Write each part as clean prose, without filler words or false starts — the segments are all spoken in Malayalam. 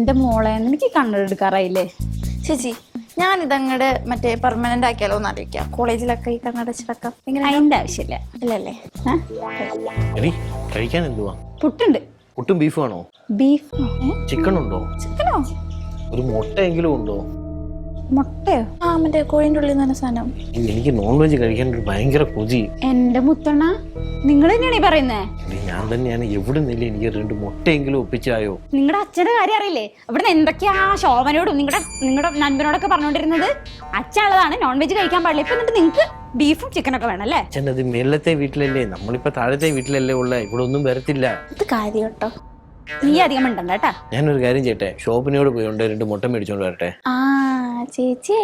എന്റെ മോളെ എനിക്ക് കണ്ണെടുക്കാറായില്ലേ ചേച്ചി ഞാനിതങ്ങടെ മറ്റേ പെർമനന്റ് ആക്കിയാലോ എന്ന് ആലോചിക്കാം. കോളേജിലൊക്കെ ഈ കണ്ണടച്ചിടക്കാം. അതിന്റെ ആവശ്യമില്ല. ഇല്ലല്ലേ? കഴിക്കാൻ എന്തുവാ? പുട്ടുണ്ട്. പുട്ടും ബീഫും ആണോ? ബീഫ്. ചിക്കൻ ഉണ്ടോ? ചിക്കനോ? ഒരു മുട്ടയെങ്കിലും ഉണ്ടോ? മുട്ടയോ? ആ മറ്റേ കോഴിൻ്റെ ഉള്ളിൽ നിന്ന് സാധനം. എനിക്ക് നോൺ വെജ് കഴിക്കാൻ ഒരു ഭയങ്കര കൊതി. എന്റെ മുത്തണ്ണ നിങ്ങൾ തന്നെയാണ് ഈ പറയുന്നേ? ഞാൻ തന്നെയാണ്. എവിടെ നിന്നില്ല എനിക്ക് 2 മുട്ടയെങ്കിലും ഒപ്പിച്ചായോ? നിങ്ങളുടെ അച്ഛന്റെ കാര്യം അറിയില്ലേ? ഇവിടുന്ന് എന്തൊക്കെയാ ശോഭനയോടും നിങ്ങളുടെ നൻപനോടൊക്കെ പറഞ്ഞോണ്ടിരുന്നത്? അച്ഛനുള്ളതാണ് നോൺ വെജ് കഴിക്കാൻ പാടില്ല. ഇപ്പൊ എന്നിട്ട് നിങ്ങൾക്ക് ബീഫും ചിക്കനൊക്കെ വേണം അല്ലേ? അച്ഛൻ അത് മേലത്തെ വീട്ടിലല്ലേ, നമ്മളിപ്പോ താഴത്തെ വീട്ടിലല്ലേ ഉള്ള. ഇവിടെ ഒന്നും വരത്തില്ല. ഇത് കാര്യം കേട്ടോ. നീ അധികം ഉണ്ടണ്ട കേട്ടാ. ഞാനൊരു കാര്യം ചെയ്യട്ടെ, ഷോപ്പിനോട് പോയോണ്ട് 2 മുട്ട മേടിച്ചോണ്ട് വരട്ടെ. ആ ചേച്ചിയേ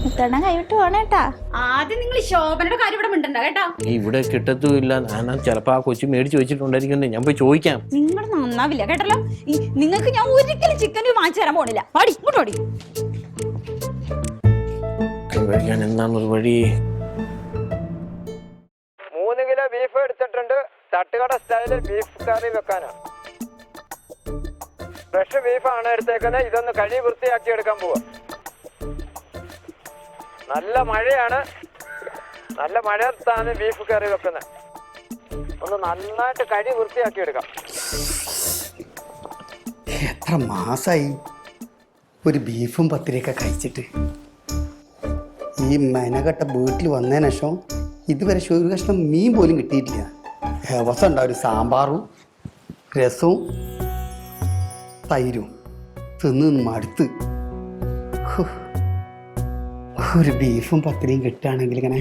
മുത്തണ്ണ കൈവിട്ട് പോണേട്ടാ. ആദ്യം നിങ്ങൾ ശോഭനയുടെ കാര്യം ഇവിടെ മിണ്ടണ്ട കേട്ടാ. നീ ഇവിടെ കിട്ടത്തുമില്ല. ഞാൻ ചിലപ്പോ ആ കൊച്ചു മേടിച്ചു വെച്ചിട്ടുണ്ടായിരിക്കും. ഞാൻ പോയി ചോദിക്കാം. നിങ്ങൾ നന്നാവില്ല കേട്ടല്ലോ. നിങ്ങൾക്ക് ഞാൻ ഒരിക്കലും ചിക്കൻ വാങ്ങിച്ചു തരാൻ പോണില്ല. പാടി ഇങ്ങോട്ടോടി. കഴിക്കാൻ എന്താണൊരു വഴി? 3 കിലോ ബീഫ് എടുത്തിട്ടുണ്ട്. തട്ടുകട സ്റ്റൈലിൽ ബീഫ് കറി വെക്കാനാണ്. ഫ്രഷ് ബീഫാണ് എടുത്തേക്കുന്നത്. ഇതൊന്ന് കഴുകി വൃത്തിയാക്കി എടുക്കാൻ പോവാ. നല്ല മഴയാണ്. നല്ല മഴയത്താണ് ബീഫ് കറി വെക്കുന്നത്. ഒന്ന് നന്നായിട്ട് കഴുകി വൃത്തിയാക്കി എടുക്കാം. എത്ര മാസമായി ഒരു ബീഫും പത്തിരിയൊക്കെ കഴിച്ചിട്ട്. ഈ മെനകെട്ട വീട്ടിൽ വന്നതിന് ശേഷം ഇതുവരെ ഒരു കഷ്ണം മീൻ പോലും കിട്ടിയിട്ടില്ല. ദിവസം ഉണ്ടാവും ഒരു സാമ്പാറും രസവും തൈരും തിന്ന് മടുത്ത്. ഒരു ബീഫും പത്തിരിയും കിട്ടുകയാണെങ്കിൽ ഇങ്ങനെ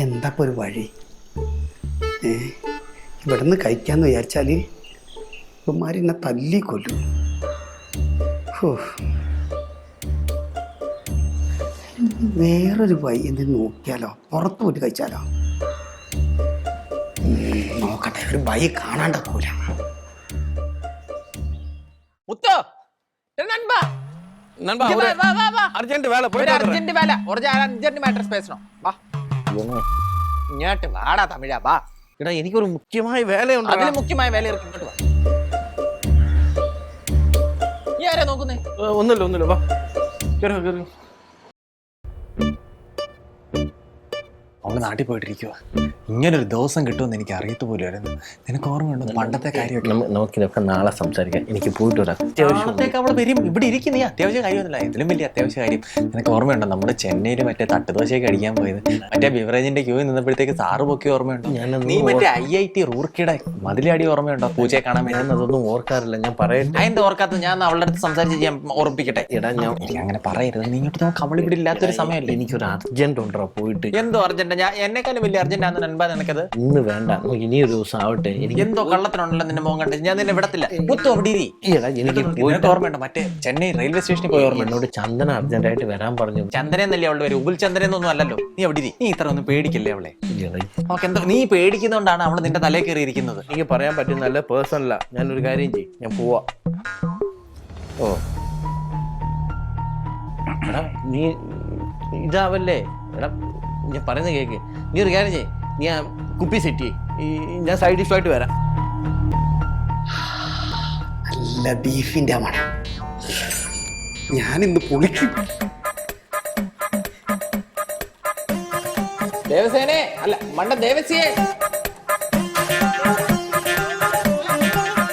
എന്താ ഇപ്പോൾ ഒരു വഴി? ഇവിടുന്ന് കഴിക്കാമെന്ന് വിചാരിച്ചാൽ ഇവന്മാർ എന്നെ തല്ലിക്കൊല്ലും. വേറൊരു വഴി എന്തെങ്കിലും നോക്കിയാലോ, പുറത്ത് പോയിട്ട് കഴിച്ചാലോ? നോക്കട്ടെ, ഒരു വഴി കാണാണ്ടാക്കൂല. അർജന്റ് വേല ഇങ്ങോട്ട് വാടാ തമിഴാ വാ. എടാ എനിക്കൊരു മുഖ്യമായ വേലയുണ്ട്. അതിന് മുഖ്യമായ വേല ഇങ്ങോട്ട് വാ. നീ ആരാ നോക്കുന്നേ? ഒന്നുമില്ല വാ. കേറി. അവള് നാട്ടിൽ പോയിട്ടിരിക്കുക. ഇങ്ങനൊരു ദിവസം കിട്ടുമെന്ന് എനിക്ക് അറിയത്ത് പോലുമായിരുന്നു. നിനക്ക് ഓർമ്മയുണ്ടോ പണ്ടത്തെ കാര്യമൊക്കെ? നമുക്കിതൊക്കെ നാളെ സംസാരിക്കാം. എനിക്ക് പോയിട്ട് വരാം. നാളത്തേക്ക് അവള് വരും. ഇവിടെ ഇരിക്കുന്ന അത്യാവശ്യ കാര്യമൊന്നുമില്ല, ഇതിലും വലിയ അത്യാവശ്യ കാര്യം. നിനക്ക് ഓർമ്മയുണ്ടോ നമ്മുടെ ചെന്നൈയിൽ മറ്റേ തട്ടുദോശയൊക്കെ അടിക്കാൻ പോയത്? മറ്റേ ബിവറേജിന്റെ ക്യൂ നിന്നപ്പോഴത്തേക്ക് സാറ് പൊക്കി ഓർമ്മയുണ്ടോ? നീ മറ്റേ IIT റൂർക്കിയുടെ മതിലടി ഓർമ്മയുണ്ടോ പൂച്ചയെ കാണാൻ വേണ്ടി? അതൊന്നും ഓർക്കാറില്ല. ഞാൻ പറയട്ടെ. അതിന്റെ ഓർക്കാത്ത ഞാൻ അവളുടെ അടുത്ത് സംസാരിച്ച് ഞാൻ ഓർപ്പിക്കട്ടെ. എടാ എനിക്ക് അങ്ങനെ പറയരുത്. നീ ഇങ്ങോട്ട് നമുക്ക് അവൾ ഇവിടെ ഇല്ലാത്തൊരു സമയമല്ലേ. എനിക്കൊരു അർജന്റ് ഉണ്ടോ പോയിട്ട്. എന്തോ അർജന്റ്? ഞാൻ എന്നെക്കാളും വലിയ അർജന്റ് ആണെന്ന് നൻപാ നിനക്കത്? ഇന്ന് വേണ്ട, ഇനിയൊരു ദിവസം ആവട്ടെ. എനിക്ക് എന്തോ കള്ളത്തിനുണ്ടല്ലോ നിന്റെ മോൻ കണ്ടിട്ട്. ഞാൻ നിന്നെ വിടത്തില്ല. മുത്തു അവിടെ ഇരി. എനിക്ക് ഓർമ്മയുണ്ടോ മറ്റേ ചെന്നൈ റെയിൽവേ സ്റ്റേഷനിൽ പോയി ഓർമ്മ? എന്നോട് ചന്ദന അർജന്റായിട്ട് വരാൻ പറഞ്ഞു. ചന്ദ്രനല്ലേ അവളുടെ പേര്, ഉബുൽ ചന്ദ്രനൊന്നും അല്ലല്ലോ. നീ അവിടെ ഇരി. നീ ഇത്ര ഒന്നും പേടിക്കല്ലേ അവളെ. നമുക്ക് എന്തോ നീ പേടിക്കുന്നോണ്ടാണ് അവള് നിന്റെ തലയിൽ കയറി ഇരിക്കുന്നത്. എനിക്ക് പറയാൻ പറ്റുന്നല്ല, പേഴ്സണല്ല. ഞാനൊരു കാര്യം ചെയ്യും, ഞാൻ പോവാ. ഓ എടാ നീ ഇതാവല്ലേ. എടാ ഞാൻ പറയുന്നത് കേക്ക്. നീ ഒരു കാര്യം ചെയ്യ്, നീ ആ കുപ്പി സെറ്റ് ചെയ്യ്. ഞാൻ സൈഡ് ഡിഷായിട്ട് വരാം. നല്ല ബീഫിന്റെ മണം. ഞാനിന്ന് പൊളിക്കും. ദേവസേനെ അല്ല മണ്ട ദേവസിയെ.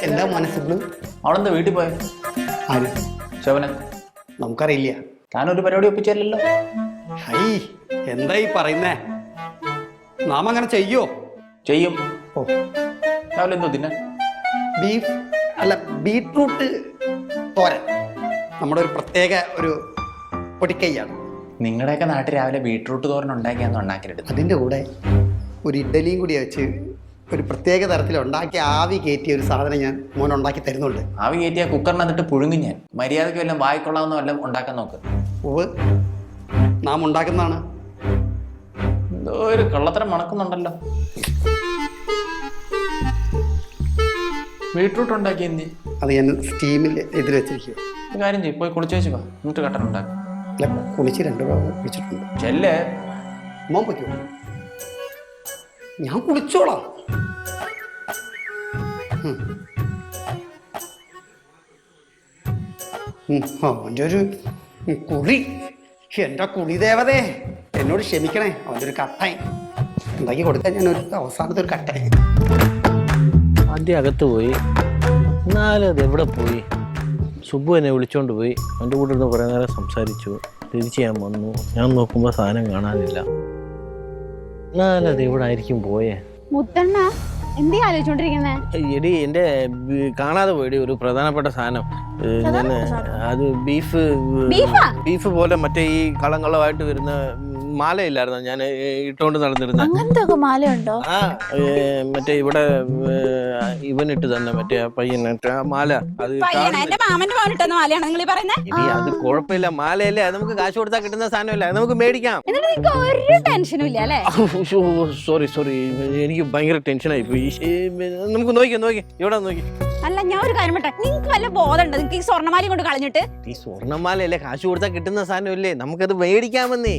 എന്താ മനസ്സിൽ? അവളെന്താ വീട്ടിൽ പോയ? ആര്? ശോഭന. നമുക്കറിയില്ല. താനൊരു പരിപാടി ഒപ്പിച്ചല്ലോ. ഹൈ, എന്തായി പറയുന്നേ? നാം അങ്ങനെ ചെയ്യോ? ചെയ്യും. ഓ രാവിലെ എന്തോ തിന്നാൻ? ബീഫ് അല്ല, ബീട്രൂട്ട് തോരൻ. നമ്മുടെ ഒരു പ്രത്യേക ഒരു പൊടിക്കൈയാണ്. നിങ്ങളുടെയൊക്കെ നാട്ടിൽ രാവിലെ ബീട്രൂട്ട് തോരൻ ഉണ്ടാക്കിയാന്ന് ഉണ്ടാക്കിയെടുത്ത്. അതിൻ്റെ കൂടെ ഒരു ഇഡ്ഡലിയും കൂടി വെച്ച് ഒരു പ്രത്യേക തരത്തിൽ ഉണ്ടാക്കി ആവി കയറ്റിയ ഒരു സാധനം ഞാൻ മോൻ ഉണ്ടാക്കി തരുന്നുണ്ട്. ആവി കയറ്റിയ കുക്കറിനകത്തിട്ട് പുഴുങ്ങും ഞാൻ. മര്യാദയ്ക്ക് വല്ലതും വായിക്കൊള്ളാവുന്ന വല്ലതും ഉണ്ടാക്കാൻ നോക്ക്. ഉവ് നാം ഉണ്ടാക്കുന്നതാണ്. എന്തോ ഒരു കള്ളത്തരം മണക്കുന്നുണ്ടല്ലോ. ബീട്രൂട്ട് ഉണ്ടാക്കി എന്തി? അത് ഞാൻ സ്റ്റീമിൽ ഇതിൽ വെച്ചിരിക്കുക. ഒരു കാര്യം ചെയ്യും, പോയി കുളിച്ച് വെച്ച് വാ, എന്നിട്ട് കട്ടൻ ഉണ്ടാക്കും. അല്ല, കുളിച്ച് 2 പ്രാവശ്യം കുളിച്ചിട്ടുണ്ട്. ചെല്ലേ മോൻ പറ്റുമോ? ഞാൻ കുളിച്ചോളാം. അവൻ്റെ ഒരു കുളി, എൻ്റെ കുളി ദേവതേ എന്നോട് ക്ഷമിക്കണേ. അവൻ്റെ ഒരു കട്ടായി ഉണ്ടാക്കി കൊടുക്കാൻ ഞാൻ ഒരു അവസാനത്തെ ഒരു കട്ടായി. ആദ്യം അകത്ത് പോയി, എന്നാലും അത് എവിടെ പോയി? സുബ്ബു എന്നെ വിളിച്ചോണ്ട് പോയി, എൻ്റെ കൂടെ ഇരുന്ന് കുറേ നേരം സംസാരിച്ചു. തിരിച്ച് ഞാൻ വന്നു, ഞാൻ നോക്കുമ്പോൾ സാധനം കാണാനില്ല. എന്നാലും അത് എവിടെ ആയിരിക്കും പോയേ? മുത്തണ്ണ എന്തീ ആലോചിച്ചോണ്ടിരിക്കുന്നേ? എടി എൻ്റെ കാണാതെ പോയി ഒരു പ്രധാനപ്പെട്ട സാധനം. ഞാൻ അത് ബീഫ് പോലെ മറ്റേ ഈ കളങ്ങളമായിട്ട് വരുന്ന മാലയില്ലായിരുന്നോ ഞാൻ ഇട്ടോണ്ട് നടന്നിരുന്ന? അങ്ങനത്തെ ഒക്കെ മാലയുണ്ടോ? ആ മറ്റേ ഇവിടെ ഇവനിട്ട് തന്നെ മറ്റേ പയ്യനിട്ട് ആ മാല. അത് എന്റെ മാമന്റെ മോനിട്ടെന്ന മാലയാണ് നിങ്ങൾ പറയുന്നത്? അത് കുഴപ്പമില്ല, മാലയല്ലേ, അത് നമുക്ക് കാശ് കൊടുത്താൽ കിട്ടുന്ന സാധനമല്ലേ, അത് നമുക്ക് മേടിക്കാം. എന്നിട്ട് നിങ്ങൾക്ക് ഒരു ടെൻഷനും ഇല്ല അല്ലേ? സോറി എനിക്ക് ഭയങ്കര ടെൻഷനായി പോയി. നമുക്ക് നോക്കി ഇവിടെ നോക്കി. അല്ല ഞാൻ ഒരു കാര്യം പറ്റേ, നിങ്ങൾക്ക് വല്ല ബോധമുണ്ടോ? നിങ്ങൾക്ക് ഈ സ്വർണ്ണമാല കൊണ്ട് കളഞ്ഞിട്ട്? ഈ സ്വർണ്ണമാലയല്ലേ, കാശ് കൊടുത്താൽ കിട്ടുന്ന സാധനമല്ലേ, നമുക്കത് മേടിക്കാമെന്നേ.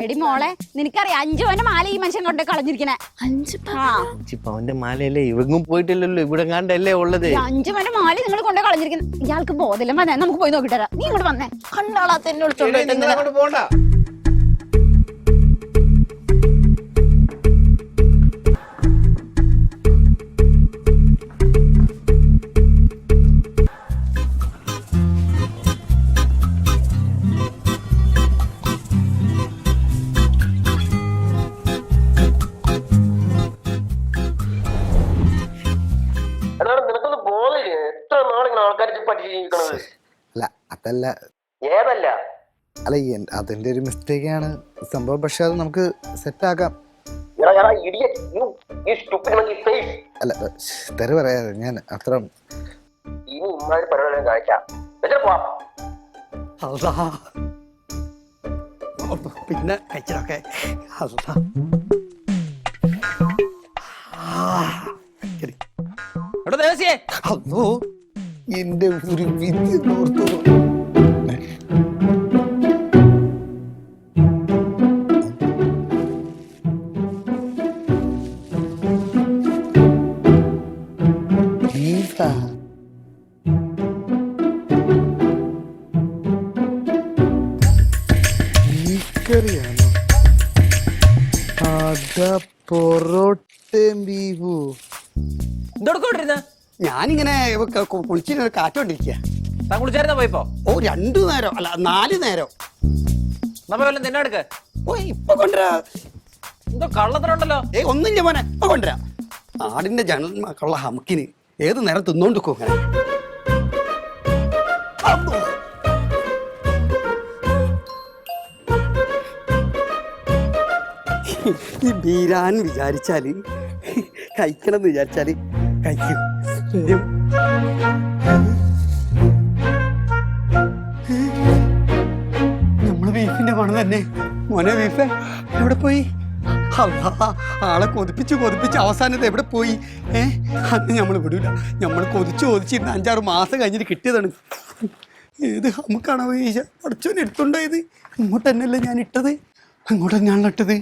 എടി മോളെ, നിനക്കറിയാം 5 പവന്റെ മാല ഈ മനുഷ്യൻ കൊണ്ട് കളഞ്ഞിരിക്കണേ. 5 പവന്റെ മാലയല്ലേ, ഇവങ്ങും പോയിട്ടില്ലല്ലോ, ഇവിടെ കണ്ടല്ലേ ഉള്ളത്. 5 പവന്റെ മാല നിങ്ങൾ കൊണ്ട് കളഞ്ഞിരിക്കുന്നത്. ഇയാൾക്ക് ബോധമില്ല. വന്നേ നമുക്ക് പോയി നോക്കിട്ടരാ. നീ ഇങ്ങോട്ട് വന്നേ. കണ്ടാളാത്ത എന്നെ വിളിച്ചോണ്ട് പോണ്ട. നിനക്കൊന്ന് ബോധമില്ലേ? എത്ര നാളിങ്ങനെ ആൾക്കാർ പഠിച്ചിരിക്കണത്? അല്ല അതല്ല, ഏതല്ല? അല്ല അതിന്റെ ഒരു മിസ്റ്റേക്കാണ് സംഭവം. പക്ഷെ അത് നമുക്ക് സെറ്റ് ആക്കാം. അല്ല തെറി പറയാതെ ഞാൻ അത്ര ഇനി ഇമ്മാതിരി പരിപാടി കാണിച്ചാ പിന്നെ കഴിച്ചതൊക്കെ അല്ലോ എന്റെ ഒരു വിദ്യ ഓർത്തു. ബീഫറിയാണോ? അതാ പൊറോട്ടയും ബീഫും. എന്തൊടുക്കൊണ്ടിരുന്ന? ഞാനിങ്ങനെ കുളിച്ചിങ്ങനെ കാറ്റോണ്ടിരിക്കുക. താൻ കുളിച്ചായിരുന്ന പോയിപ്പോ? ഓ 2 നേരം അല്ല 4 നേരം. നമ്മ വല്ലതും തിന്നെടുക്ക. ഓ ഇപ്പൊ കൊണ്ടുവരാ. എന്തോ കള്ളത്തിനുണ്ടല്ലോ. ഒന്നില്ല മോനെ, ഇപ്പൊ കൊണ്ടുവരാ. ആടിന്റെ ജനൽക്കുള്ള ഹമുക്കിന് ഏത് നേരം തിന്നോണ്ടിരിക്കും അങ്ങനെ. ഈ ബീരാൻ വിചാരിച്ചാല് കഴിക്കണം എന്ന് വിചാരിച്ചാല് കഴിക്കും. നമ്മള് ബീഫിന്റെ പണം തന്നെ. മോനെ ബീഫ് എവിടെ പോയി? ആളെ കൊതിപ്പിച്ച് അവസാനത്ത് എവിടെ പോയി? അന്ന് നമ്മൾ വിടൂല. നമ്മൾ കൊതിച്ചിരുന്ന 5-6 മാസം കഴിഞ്ഞിട്ട് കിട്ടിയതാണ്. ഏത് ഹമുക്കാണോ ഈശ പഠിച്ചോനെ എടുത്തുണ്ടായത്? ഇങ്ങോട്ട് തന്നെയല്ലേ ഞാൻ ഇട്ടത്, അങ്ങോട്ട് തന്നെയാണല്ലോ ഇട്ടത്.